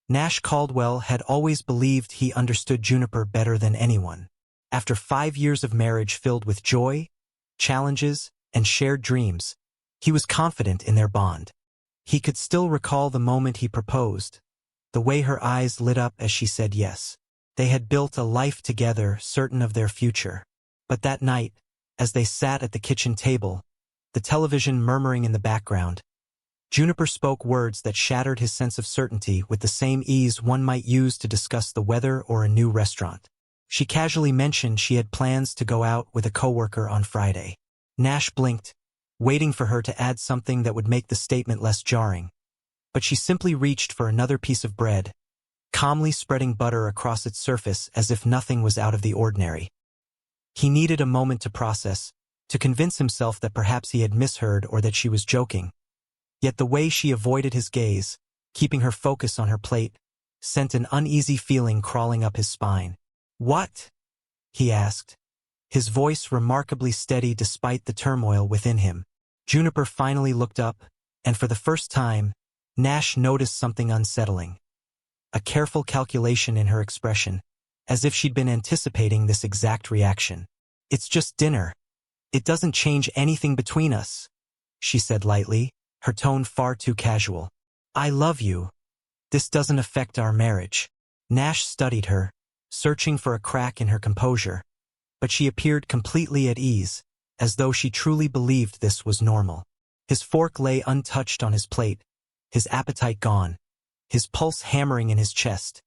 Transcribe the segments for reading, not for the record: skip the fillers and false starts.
Nash Caldwell had always believed he understood Juniper better than anyone. After 5 years of marriage filled with joy, challenges, and shared dreams, he was confident in their bond. He could still recall the moment he proposed, the way her eyes lit up as she said yes. They had built a life together, certain of their future. But that night, as they sat at the kitchen table, the television murmuring in the background, Juniper spoke words that shattered his sense of certainty with the same ease one might use to discuss the weather or a new restaurant. She casually mentioned she had plans to go out with a coworker on Friday. Nash blinked, waiting for her to add something that would make the statement less jarring. But she simply reached for another piece of bread, calmly spreading butter across its surface as if nothing was out of the ordinary. He needed a moment to process, to convince himself that perhaps he had misheard or that she was joking. Yet the way she avoided his gaze, keeping her focus on her plate, sent an uneasy feeling crawling up his spine. "What?" he asked, his voice remarkably steady despite the turmoil within him. Juniper finally looked up, and for the first time, Nash noticed something unsettling. A careful calculation in her expression, as if she'd been anticipating this exact reaction. "It's just dinner. It doesn't change anything between us," she said lightly, her tone far too casual. "I love you. This doesn't affect our marriage." Nash studied her, searching for a crack in her composure, but she appeared completely at ease, as though she truly believed this was normal. His fork lay untouched on his plate, his appetite gone, his pulse hammering in his chest,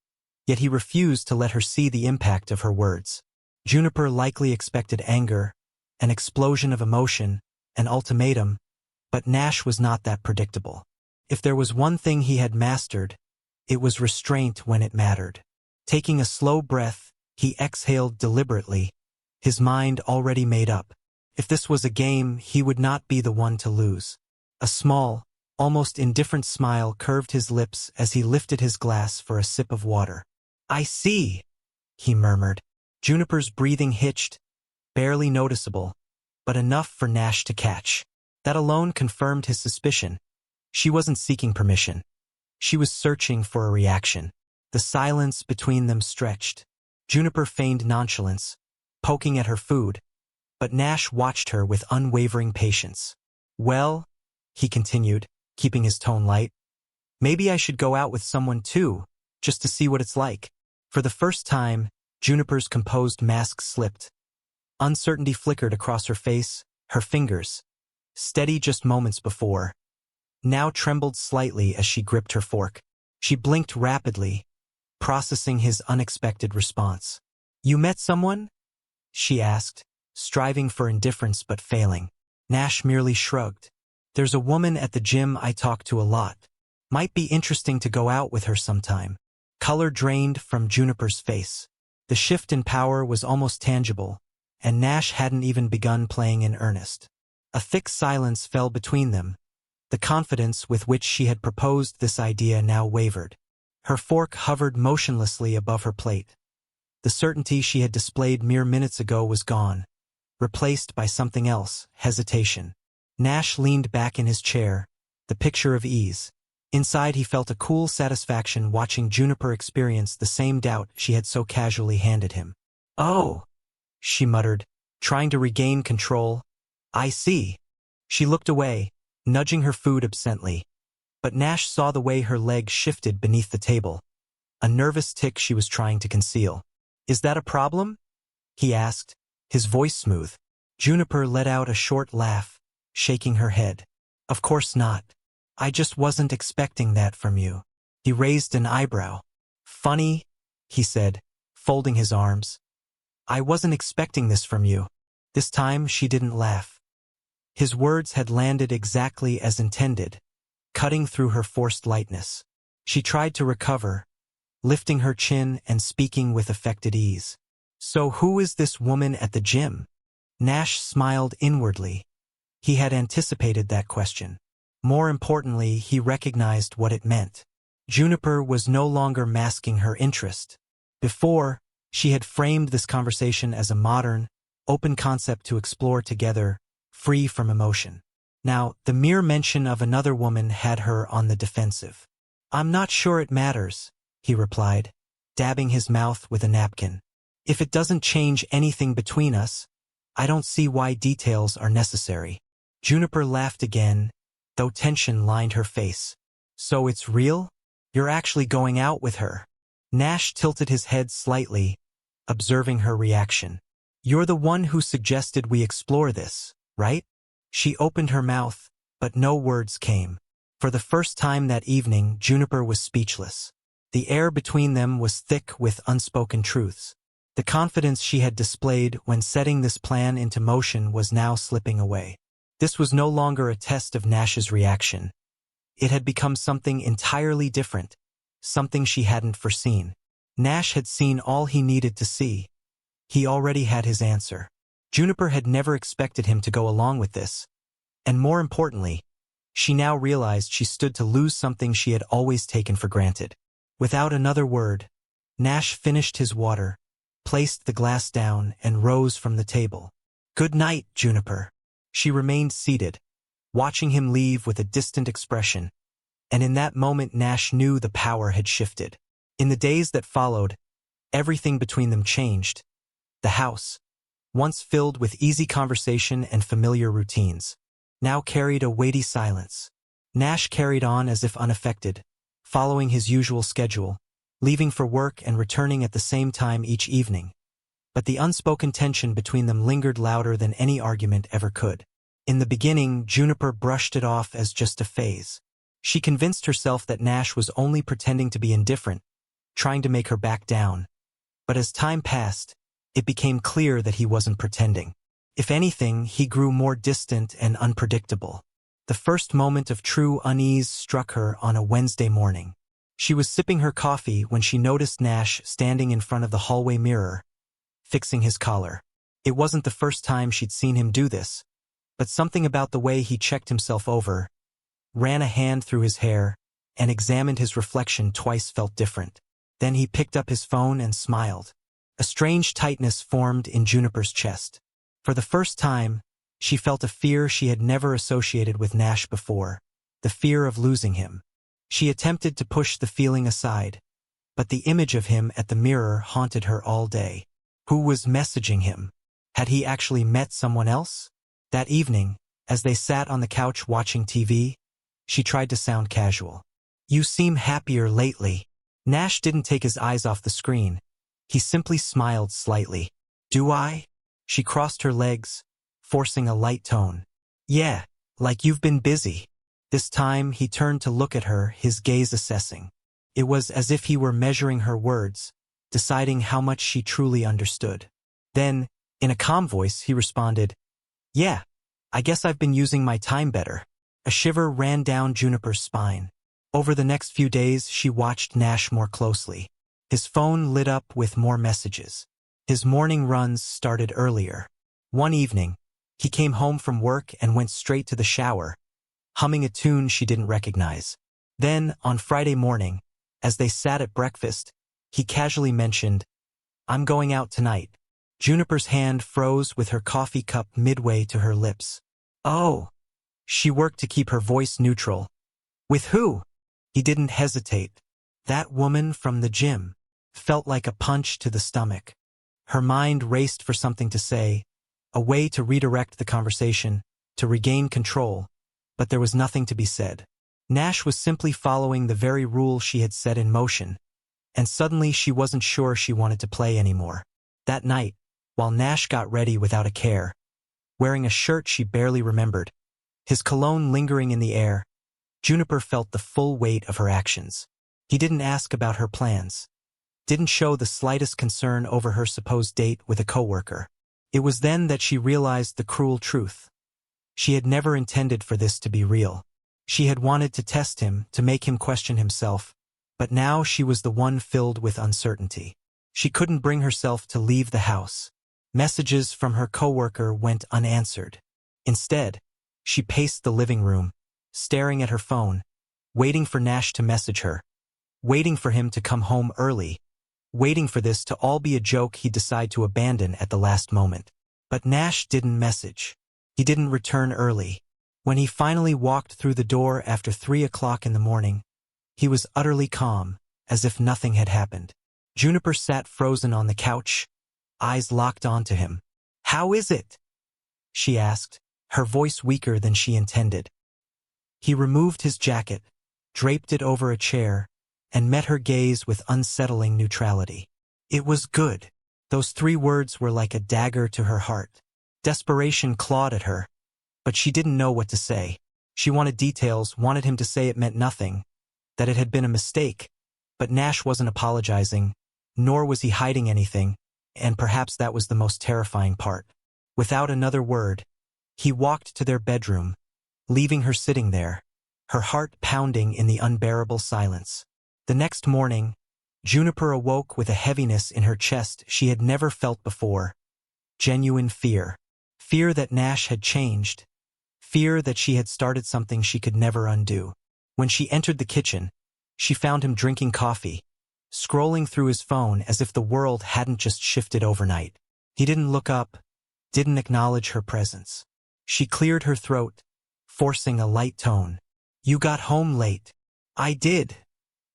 yet he refused to let her see the impact of her words. Juniper likely expected anger, an explosion of emotion, an ultimatum, but Nash was not that predictable. If there was one thing he had mastered, it was restraint when it mattered. Taking a slow breath, he exhaled deliberately, his mind already made up. If this was a game, he would not be the one to lose. A small, almost indifferent smile curved his lips as he lifted his glass for a sip of water. "I see," he murmured. Juniper's breathing hitched, barely noticeable, but enough for Nash to catch. That alone confirmed his suspicion. She wasn't seeking permission. She was searching for a reaction. The silence between them stretched. Juniper feigned nonchalance, poking at her food, but Nash watched her with unwavering patience. "Well," he continued, keeping his tone light, "maybe I should go out with someone too, just to see what it's like." For the first time, Juniper's composed mask slipped. Uncertainty flickered across her face, her fingers, steady just moments before, now trembled slightly as she gripped her fork. She blinked rapidly, processing his unexpected response. "You met someone?" she asked, striving for indifference but failing. Nash merely shrugged. "There's a woman at the gym I talk to a lot. Might be interesting to go out with her sometime." Color drained from Juniper's face. The shift in power was almost tangible, and Nash hadn't even begun playing in earnest. A thick silence fell between them. The confidence with which she had proposed this idea now wavered. Her fork hovered motionlessly above her plate. The certainty she had displayed mere minutes ago was gone, replaced by something else, hesitation. Nash leaned back in his chair, the picture of ease. Inside he felt a cool satisfaction watching Juniper experience the same doubt she had so casually handed him. "Oh," she muttered, trying to regain control. "I see." She looked away, nudging her food absently. But Nash saw the way her leg shifted beneath the table, a nervous tic she was trying to conceal. "Is that a problem?" he asked, his voice smooth. Juniper let out a short laugh, shaking her head. "Of course not. I just wasn't expecting that from you." He raised an eyebrow. "Funny," he said, folding his arms. "I wasn't expecting this from you." This time she didn't laugh. His words had landed exactly as intended, cutting through her forced lightness. She tried to recover, lifting her chin and speaking with affected ease. "So who is this woman at the gym?" Nash smiled inwardly. He had anticipated that question. More importantly, he recognized what it meant. Juniper was no longer masking her interest. Before, she had framed this conversation as a modern, open concept to explore together, free from emotion. Now, the mere mention of another woman had her on the defensive. "I'm not sure it matters," he replied, dabbing his mouth with a napkin. If it doesn't change anything between us, I don't see why details are necessary. Juniper laughed again, though tension lined her face. So it's real? You're actually going out with her? Nash tilted his head slightly, observing her reaction. You're the one who suggested we explore this, right? She opened her mouth, but no words came. For the first time that evening, Juniper was speechless. The air between them was thick with unspoken truths. The confidence she had displayed when setting this plan into motion was now slipping away. This was no longer a test of Nash's reaction. It had become something entirely different, something she hadn't foreseen. Nash had seen all he needed to see. He already had his answer. Juniper had never expected him to go along with this. And more importantly, she now realized she stood to lose something she had always taken for granted. Without another word, Nash finished his water, placed the glass down, and rose from the table. Good night, Juniper. She remained seated, watching him leave with a distant expression, and in that moment Nash knew the power had shifted. In the days that followed, everything between them changed. The house, once filled with easy conversation and familiar routines, now carried a weighty silence. Nash carried on as if unaffected, following his usual schedule, leaving for work and returning at the same time each evening. But the unspoken tension between them lingered louder than any argument ever could. In the beginning, Juniper brushed it off as just a phase. She convinced herself that Nash was only pretending to be indifferent, trying to make her back down. But as time passed, it became clear that he wasn't pretending. If anything, he grew more distant and unpredictable. The first moment of true unease struck her on a Wednesday morning. She was sipping her coffee when she noticed Nash standing in front of the hallway mirror, fixing his collar. It wasn't the first time she'd seen him do this, but something about the way he checked himself over, ran a hand through his hair, and examined his reflection twice felt different. Then he picked up his phone and smiled. A strange tightness formed in Juniper's chest. For the first time, she felt a fear she had never associated with Nash before, the fear of losing him. She attempted to push the feeling aside, but the image of him at the mirror haunted her all day. Who was messaging him? Had he actually met someone else? That evening, as they sat on the couch watching TV, she tried to sound casual. You seem happier lately. Nash didn't take his eyes off the screen. He simply smiled slightly. Do I? She crossed her legs, forcing a light tone. Yeah, like you've been busy. This time he turned to look at her, his gaze assessing. It was as if he were measuring her words, deciding how much she truly understood. Then, in a calm voice, he responded, Yeah, I guess I've been using my time better. A shiver ran down Juniper's spine. Over the next few days, she watched Nash more closely. His phone lit up with more messages. His morning runs started earlier. One evening, he came home from work and went straight to the shower, humming a tune she didn't recognize. Then, on Friday morning, as they sat at breakfast, he casually mentioned, I'm going out tonight. Juniper's hand froze with her coffee cup midway to her lips. Oh. She worked to keep her voice neutral. With who? He didn't hesitate. That woman from the gym. Felt like a punch to the stomach. Her mind raced for something to say, a way to redirect the conversation, to regain control, but there was nothing to be said. Nash was simply following the very rule she had set in motion, and suddenly she wasn't sure she wanted to play anymore. That night, while Nash got ready without a care, wearing a shirt she barely remembered, his cologne lingering in the air, Juniper felt the full weight of her actions. He didn't ask about her plans, didn't show the slightest concern over her supposed date with a coworker. It was then that she realized the cruel truth. She had never intended for this to be real. She had wanted to test him, to make him question himself, but now she was the one filled with uncertainty. She couldn't bring herself to leave the house. Messages from her coworker went unanswered. Instead, she paced the living room, staring at her phone, waiting for Nash to message her, waiting for him to come home early, waiting for this to all be a joke he'd decide to abandon at the last moment. But Nash didn't message. He didn't return early. When he finally walked through the door after 3 o'clock in the morning, he was utterly calm, as if nothing had happened. Juniper sat frozen on the couch, eyes locked onto him. "How is it?" she asked, her voice weaker than she intended. He removed his jacket, draped it over a chair, and met her gaze with unsettling neutrality. "It was good." Those 3 words were like a dagger to her heart. Desperation clawed at her, but she didn't know what to say. She wanted details, wanted him to say it meant nothing, that it had been a mistake, but Nash wasn't apologizing, nor was he hiding anything, and perhaps that was the most terrifying part. Without another word, he walked to their bedroom, leaving her sitting there, her heart pounding in the unbearable silence. The next morning, Juniper awoke with a heaviness in her chest she had never felt before. Genuine fear. Fear that Nash had changed. Fear that she had started something she could never undo. When she entered the kitchen, she found him drinking coffee, scrolling through his phone as if the world hadn't just shifted overnight. He didn't look up, didn't acknowledge her presence. She cleared her throat, forcing a light tone. "You got home late." "I did,"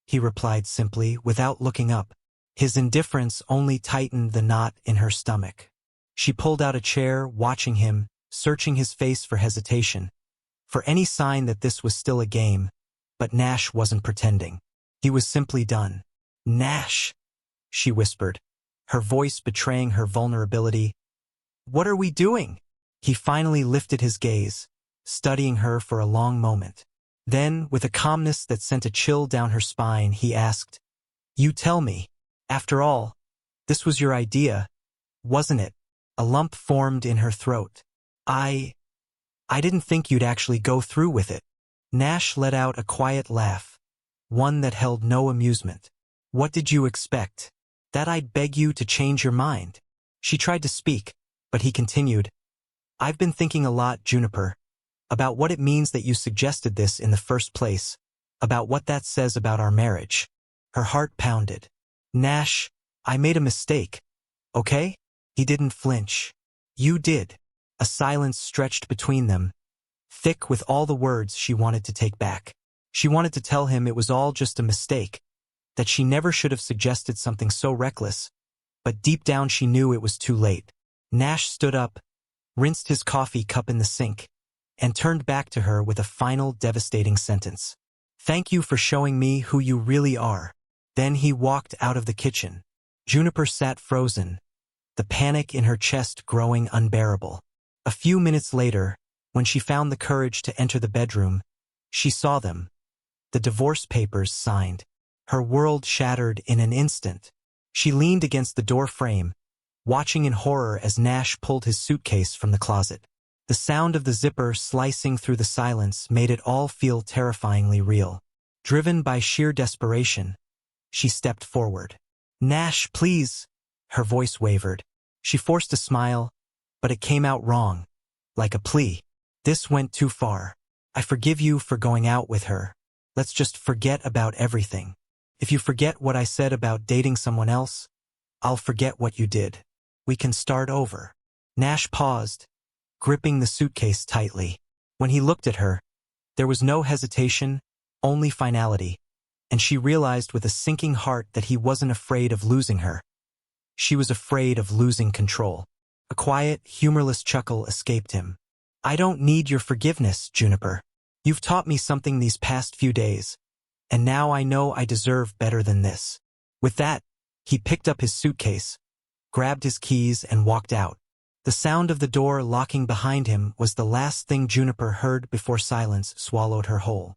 he replied simply, without looking up. His indifference only tightened the knot in her stomach. She pulled out a chair, watching him, searching his face for hesitation, for any sign that this was still a game, but Nash wasn't pretending. He was simply done. "Nash," she whispered, her voice betraying her vulnerability. "What are we doing?" He finally lifted his gaze, studying her for a long moment. Then, with a calmness that sent a chill down her spine, he asked, "You tell me. After all, this was your idea, wasn't it?" A lump formed in her throat. I didn't think you'd actually go through with it." Nash let out a quiet laugh, one that held no amusement. "What did you expect? That I'd beg you to change your mind?" She tried to speak, but he continued, "I've been thinking a lot, Juniper, about what it means that you suggested this in the first place, about what that says about our marriage." Her heart pounded. "Nash, I made a mistake, okay?" He didn't flinch. "You did." A silence stretched between them, thick with all the words she wanted to take back. She wanted to tell him it was all just a mistake, that she never should have suggested something so reckless, but deep down she knew it was too late. Nash stood up, rinsed his coffee cup in the sink, and turned back to her with a final devastating sentence. "Thank you for showing me who you really are." Then he walked out of the kitchen. Juniper sat frozen, the panic in her chest growing unbearable. A few minutes later, when she found the courage to enter the bedroom, she saw them, the divorce papers signed. Her world shattered in an instant. She leaned against the door frame, watching in horror as Nash pulled his suitcase from the closet. The sound of the zipper slicing through the silence made it all feel terrifyingly real. Driven by sheer desperation, she stepped forward. "Nash, please." Her voice wavered. She forced a smile, but it came out wrong, like a plea. "This went too far. I forgive you for going out with her. Let's just forget about everything. If you forget what I said about dating someone else, I'll forget what you did. We can start over." Nash paused, gripping the suitcase tightly. When he looked at her, there was no hesitation, only finality, and she realized with a sinking heart that he wasn't afraid of losing her. She was afraid of losing control. A quiet, humorless chuckle escaped him. "I don't need your forgiveness, Juniper. You've taught me something these past few days, and now I know I deserve better than this." With that, he picked up his suitcase, grabbed his keys, and walked out. The sound of the door locking behind him was the last thing Juniper heard before silence swallowed her whole.